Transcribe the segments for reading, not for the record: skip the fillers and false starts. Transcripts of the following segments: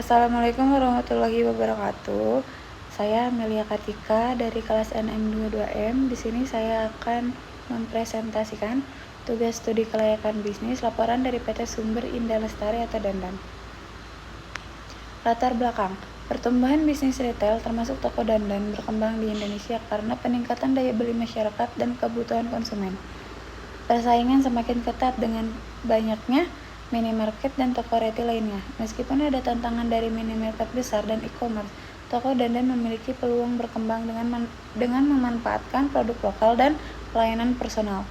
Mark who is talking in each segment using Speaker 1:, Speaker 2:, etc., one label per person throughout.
Speaker 1: Assalamualaikum warahmatullahi wabarakatuh. Saya Amelia Kartika dari kelas NM22M. Di sini saya akan mempresentasikan tugas studi kelayakan bisnis laporan dari PT Sumber Indah Lestari atau Dandan. Latar belakang. Pertumbuhan bisnis retail termasuk toko dandan berkembang di Indonesia karena peningkatan daya beli masyarakat dan kebutuhan konsumen. Persaingan semakin ketat dengan banyaknya minimarket dan toko retail lainnya. Meskipun ada tantangan dari minimarket besar dan e-commerce, toko dandan memiliki peluang berkembang dengan memanfaatkan produk lokal dan pelayanan personal.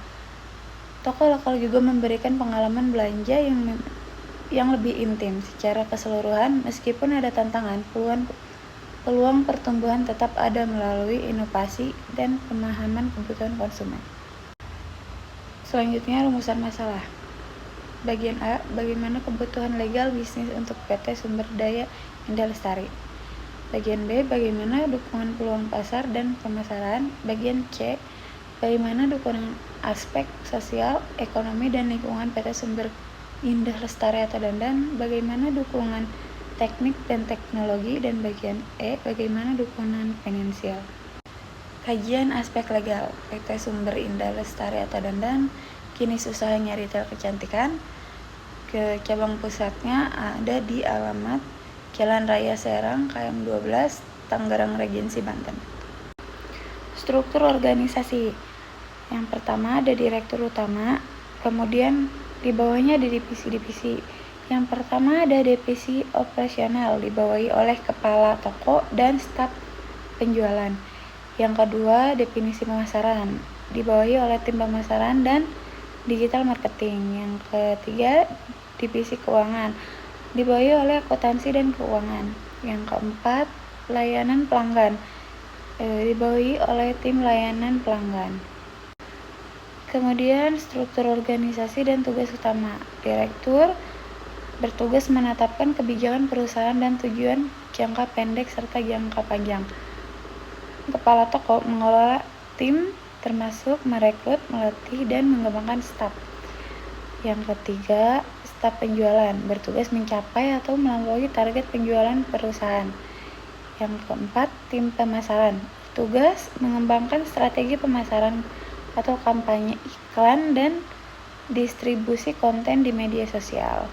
Speaker 1: Toko lokal juga memberikan pengalaman belanja yang lebih intim. Secara keseluruhan, meskipun ada tantangan, peluang pertumbuhan tetap ada melalui inovasi dan pemahaman kebutuhan konsumen. Selanjutnya, rumusan masalah. Bagian A, bagaimana kebutuhan legal bisnis untuk PT Sumber Daya Indah Lestari. Bagian B, bagaimana dukungan peluang pasar dan pemasaran. Bagian C, bagaimana dukungan aspek sosial, ekonomi, dan lingkungan PT Sumber Indah Lestari atau Dandan. Bagaimana dukungan teknik dan teknologi. Dan bagian E, bagaimana dukungan finansial. Kajian aspek legal PT Sumber Indah Lestari atau Dandan kini usahanya retail kecantikan. Ke cabang pusatnya ada di alamat Jalan Raya Serang, KM 12, Tangerang Regensi, Banten. Struktur organisasi. Yang pertama ada direktur utama, kemudian di bawahnya ada divisi-divisi. Yang pertama ada divisi operasional, dibawahi oleh kepala toko dan staf penjualan. Yang kedua, definisi pemasaran, dibawahi oleh tim pemasaran dan digital marketing. Yang ketiga, divisi keuangan, dibawahi oleh akuntansi dan keuangan. Yang keempat, layanan pelanggan, dibawahi oleh tim layanan pelanggan. Kemudian, struktur organisasi dan tugas utama. Direktur bertugas menetapkan kebijakan perusahaan dan tujuan jangka pendek serta jangka panjang. Kepala toko mengelola tim termasuk merekrut, melatih, dan mengembangkan staf. Yang ketiga, staf penjualan bertugas mencapai atau melampaui target penjualan perusahaan. Yang keempat, tim pemasaran tugas mengembangkan strategi pemasaran atau kampanye iklan dan distribusi konten di media sosial.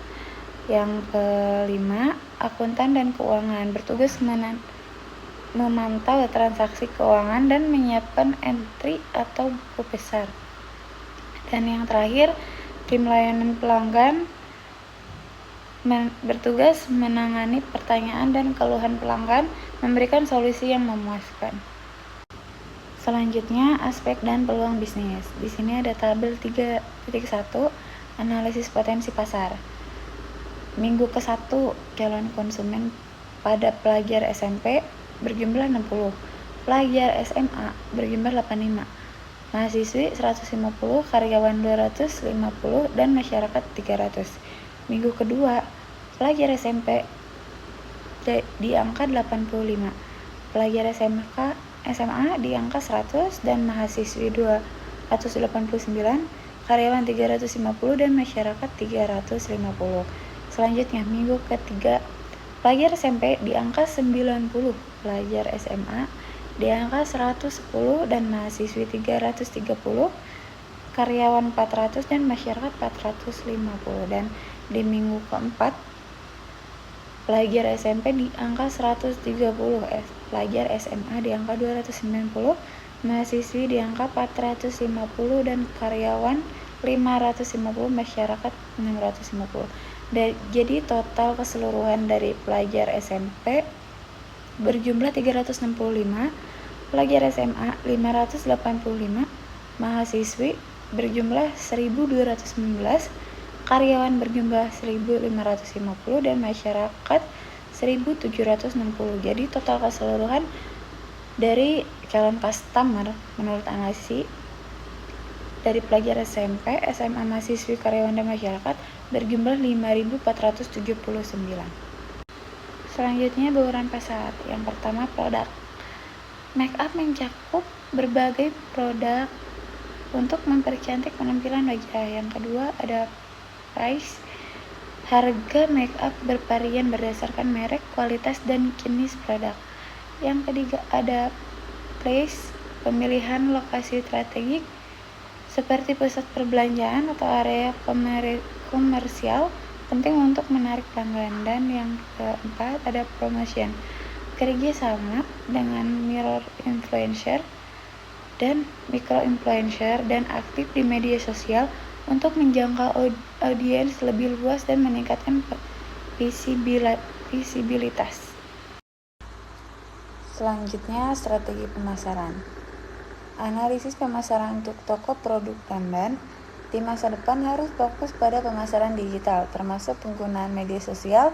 Speaker 1: Yang kelima, akuntan dan keuangan bertugas memantau transaksi keuangan dan menyiapkan entry atau buku besar. Dan yang terakhir, tim layanan pelanggan bertugas menangani pertanyaan dan keluhan pelanggan, memberikan solusi yang memuaskan. Selanjutnya, aspek dan peluang bisnis. Di sini ada tabel 3.1, analisis potensi pasar. Minggu ke-1, calon konsumen pada pelajar SMP berjumlah 60, pelajar SMA berjumlah 85, mahasiswi 150, karyawan 250, dan masyarakat 300. Minggu kedua, pelajar SMP di angka 85, pelajar SMA di angka 100, dan mahasiswi 289, karyawan 350, dan masyarakat 350. Selanjutnya, minggu ketiga, pelajar SMP di angka 90, pelajar SMA di angka 110, dan mahasiswi 330, karyawan 400, dan masyarakat 450. Dan di minggu keempat, pelajar SMP di angka 130, pelajar SMA di angka 290, mahasiswi di angka 450, dan karyawan 550, masyarakat 650. Jadi total keseluruhan dari pelajar SMP berjumlah 365, pelajar SMA 585, mahasiswi berjumlah 1219, karyawan berjumlah 1550, dan masyarakat 1760. Jadi total keseluruhan dari calon customer menurut analisis dari pelajar SMP, SMA, mahasiswi, karyawan, dan masyarakat berjumlah 5.479. Selanjutnya, bauran pasar. Yang pertama, produk. Make up mencakup berbagai produk untuk mempercantik penampilan wajah. Yang kedua, ada price. Harga make up bervarian berdasarkan merek, kualitas, dan jenis produk. Yang ketiga ada place, pemilihan lokasi strategik seperti pusat perbelanjaan atau area komersial penting untuk menarik pelanggan. Dan yang keempat ada promotion, kerja sama dengan mirror influencer dan micro influencer dan aktif di media sosial untuk menjangkau audiens lebih luas dan meningkatkan visibilitas. Selanjutnya, strategi pemasaran. Analisis pemasaran untuk toko produk dandan di masa depan harus fokus pada pemasaran digital, termasuk penggunaan media sosial,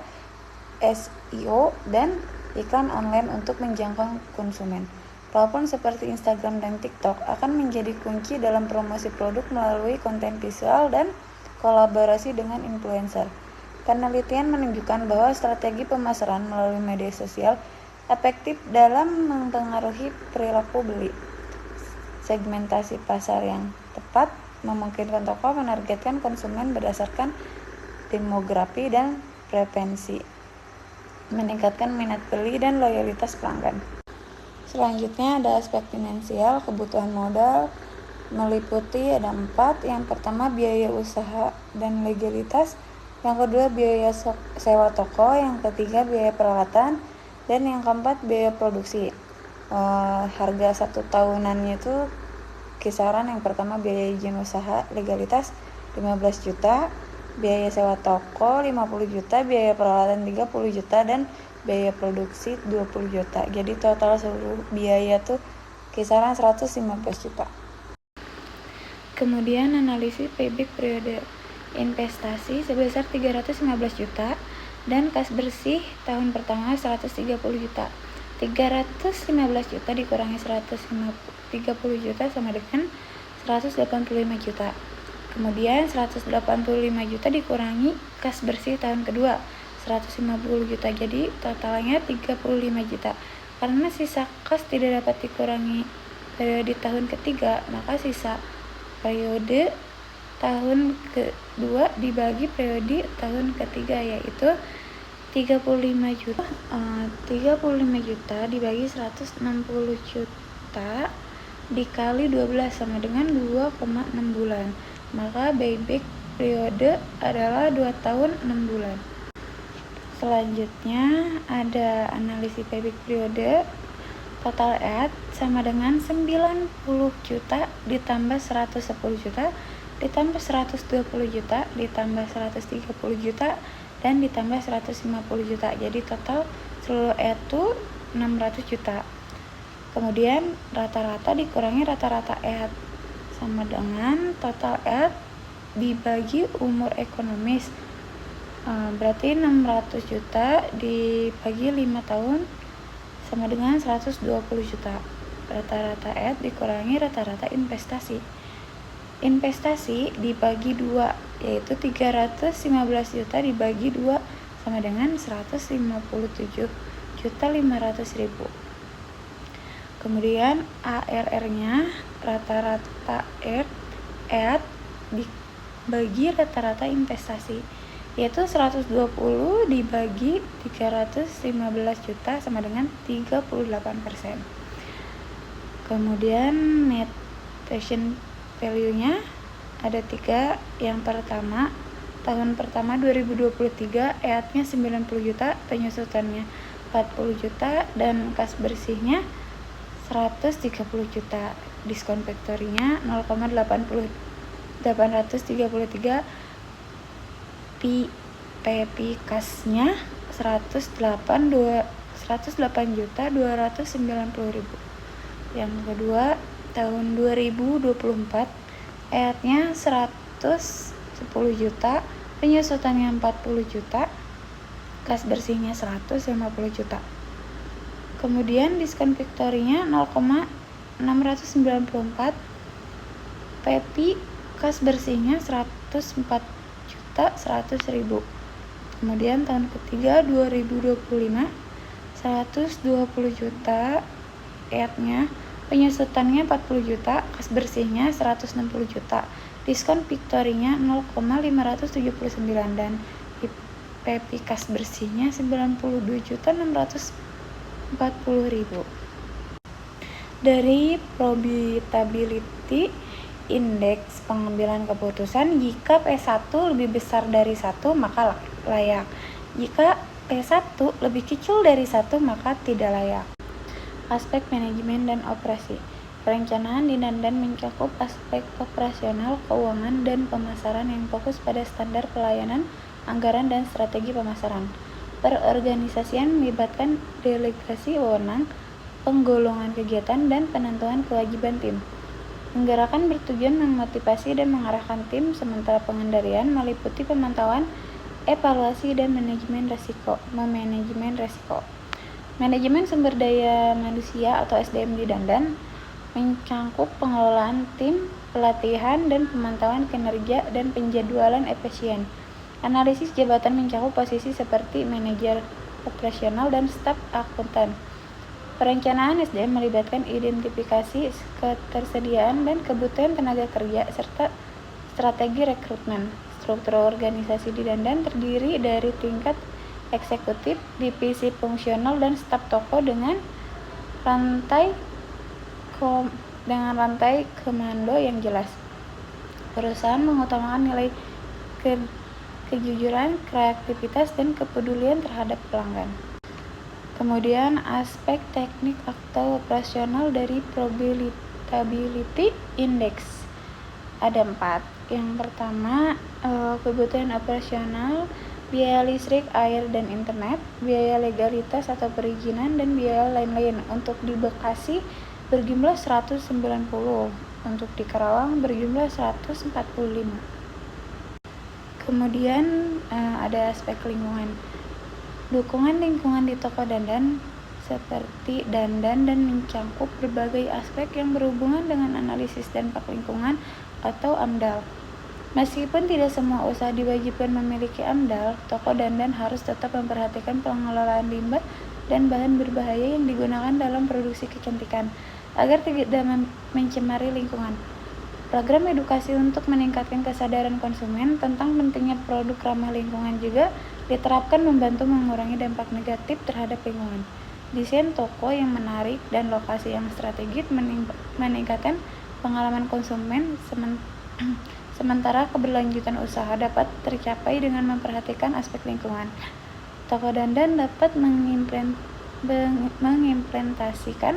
Speaker 1: SEO, dan iklan online untuk menjangkau konsumen. Platform seperti Instagram dan TikTok akan menjadi kunci dalam promosi produk melalui konten visual dan kolaborasi dengan influencer. Penelitian menunjukkan bahwa strategi pemasaran melalui media sosial efektif dalam mempengaruhi perilaku beli. Segmentasi pasar yang tepat memungkinkan toko menargetkan konsumen berdasarkan demografi dan preferensi, meningkatkan minat beli dan loyalitas pelanggan. Selanjutnya ada aspek finansial. Kebutuhan modal meliputi ada 4. Yang pertama biaya usaha dan legalitas, yang kedua biaya sewa toko, yang ketiga biaya peralatan, dan yang keempat biaya produksi. Harga 1 tahunannya itu kisaran yang pertama biaya izin usaha legalitas 15 juta, biaya sewa toko 50 juta, biaya peralatan 30 juta, dan biaya produksi 20 juta. Jadi total seluruh biaya tuh kisaran 115 juta. Kemudian analisis payback periode investasi sebesar 315 juta dan kas bersih tahun pertama 130 juta. 315 juta dikurangi 130 juta sama dengan 185 juta. Kemudian 185 juta dikurangi kas bersih tahun kedua 150 juta, jadi totalnya 35 juta. Karena sisa kas tidak dapat dikurangi periode tahun ketiga, maka sisa periode tahun kedua dibagi periode tahun ketiga, yaitu 35 juta. 35 juta dibagi 160 juta dikali 12 sama dengan 2,6 bulan. Maka payback periode adalah 2 tahun 6 bulan. Selanjutnya ada analisis payback periode. Total add sama dengan 90 juta ditambah 110 juta ditambah 120 juta ditambah 130 juta dan ditambah 150 juta. Jadi total seluruh add itu 600 juta. Kemudian rata-rata dikurangi rata-rata add sama dengan total add dibagi umur ekonomis. Berarti 600 juta dibagi 5 tahun sama dengan 120 juta. Rata-rata add dikurangi rata-rata investasi. Investasi dibagi 2, yaitu 315 juta dibagi 2 sama dengan 157 juta 500 ribu. Kemudian ARR-nya rata-rata add dibagi rata-rata investasi, yaitu 120 dibagi 315 juta sama dengan 38%. Kemudian net present value-nya ada 3. Yang pertama, tahun pertama 2023 EAT-nya 90 juta, penyusutannya 40 juta, dan kas bersihnya 130 juta. Diskon factory-nya 0,833, PP kasnya 108 juta 290 ribu. Yang kedua, tahun 2024 EAT-nya 110 juta, penyusutannya 40 juta, kas bersihnya 150 juta. Kemudian diskon factory-nya 0,694, PP kas bersihnya 104 juta 100 ribu. Kemudian tahun ketiga 2025 120 juta EAT-nya, penyusutannya 40 juta, kas bersihnya 160 juta. Diskon factory-nya 0,579 dan PPI kas bersihnya 92.640.000. Dari probability indeks pengambilan keputusan, jika P1 lebih besar dari 1 maka layak. Jika P1 lebih kecil dari 1 maka tidak layak. Aspek manajemen dan operasi. Perencanaan di Dandan mencakup aspek operasional, keuangan, dan pemasaran yang fokus pada standar pelayanan, anggaran, dan strategi pemasaran. Perorganisasian melibatkan delegasi wewenang, penggolongan kegiatan, dan penentuan kewajiban tim. Menggerakkan bertujuan memotivasi dan mengarahkan tim, sementara pengendalian meliputi pemantauan, evaluasi, dan manajemen risiko. Memanajemen risiko. Manajemen sumber daya manusia atau SDM di Dandan mencakup pengelolaan tim, pelatihan, dan pemantauan kinerja dan penjadwalan efisien. Analisis jabatan mencakup posisi seperti manajer operasional dan staf akuntan. Perencanaan SDM melibatkan identifikasi ketersediaan dan kebutuhan tenaga kerja serta strategi rekrutmen. Struktur organisasi di Dandan terdiri dari tingkat eksekutif, divisi fungsional, dan staf toko dengan rantai komando yang jelas. Perusahaan mengutamakan nilai kejujuran, kreativitas, dan kepedulian terhadap pelanggan. Kemudian aspek teknik atau operasional dari probability index ada 4. Yang pertama, kebutuhan operasional, biaya listrik, air, dan internet, biaya legalitas atau perizinan, dan biaya lain-lain. Untuk di Bekasi berjumlah 190, untuk di Karawang berjumlah 145. Kemudian ada aspek lingkungan. Dukungan lingkungan di toko Dandan seperti Dandan dan mencakup berbagai aspek yang berhubungan dengan analisis dampak lingkungan atau AMDAL. Meskipun tidak semua usaha diwajibkan memiliki AMDAL, toko Dandan harus tetap memperhatikan pengelolaan limbah dan bahan berbahaya yang digunakan dalam produksi kecantikan agar tidak mencemari lingkungan. Program edukasi untuk meningkatkan kesadaran konsumen tentang pentingnya produk ramah lingkungan juga diterapkan membantu mengurangi dampak negatif terhadap lingkungan. Desain toko yang menarik dan lokasi yang strategis meningkatkan pengalaman konsumen, sementara keberlanjutan usaha dapat tercapai dengan memperhatikan aspek lingkungan. Toko Dandan dapat mengimplementasikan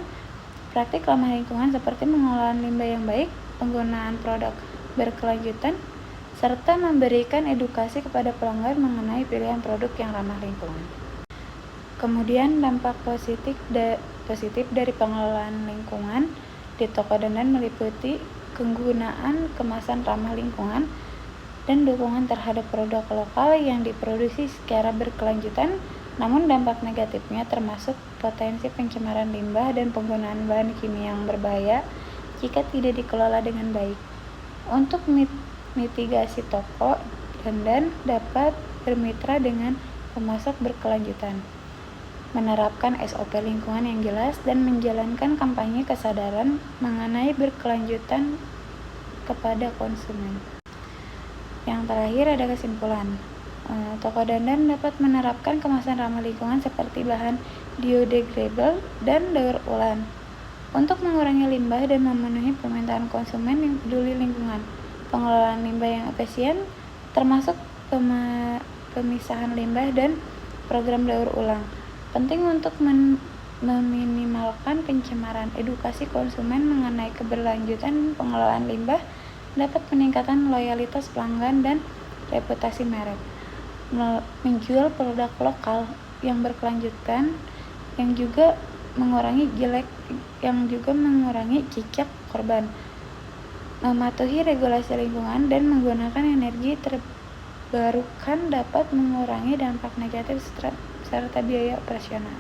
Speaker 1: praktik ramah lingkungan seperti pengelolaan limbah yang baik, penggunaan produk berkelanjutan, serta memberikan edukasi kepada pelanggan mengenai pilihan produk yang ramah lingkungan. Kemudian dampak positif dari pengelolaan lingkungan di toko Dandan meliputi penggunaan kemasan ramah lingkungan dan dukungan terhadap produk lokal yang diproduksi secara berkelanjutan. Namun dampak negatifnya termasuk potensi pencemaran limbah dan penggunaan bahan kimia yang berbahaya jika tidak dikelola dengan baik. Untuk mitigasi, toko Dandan dapat bermitra dengan pemasok berkelanjutan, menerapkan SOP lingkungan yang jelas, dan menjalankan kampanye kesadaran mengenai berkelanjutan kepada konsumen. Yang terakhir ada kesimpulan. Toko Dandan dapat menerapkan kemasan ramah lingkungan seperti bahan biodegradable dan daur ulang untuk mengurangi limbah dan memenuhi permintaan konsumen yang peduli lingkungan. Pengelolaan limbah yang efisien termasuk pemisahan limbah dan program daur ulang penting untuk meminimalkan pencemaran. Edukasi konsumen mengenai keberlanjutan pengelolaan limbah dapat meningkatkan loyalitas pelanggan dan reputasi merek. Menjual produk lokal yang berkelanjutan yang juga mengurangi jejak korban, mematuhi regulasi lingkungan, dan menggunakan energi terbarukan dapat mengurangi dampak negatif serta biaya operasional.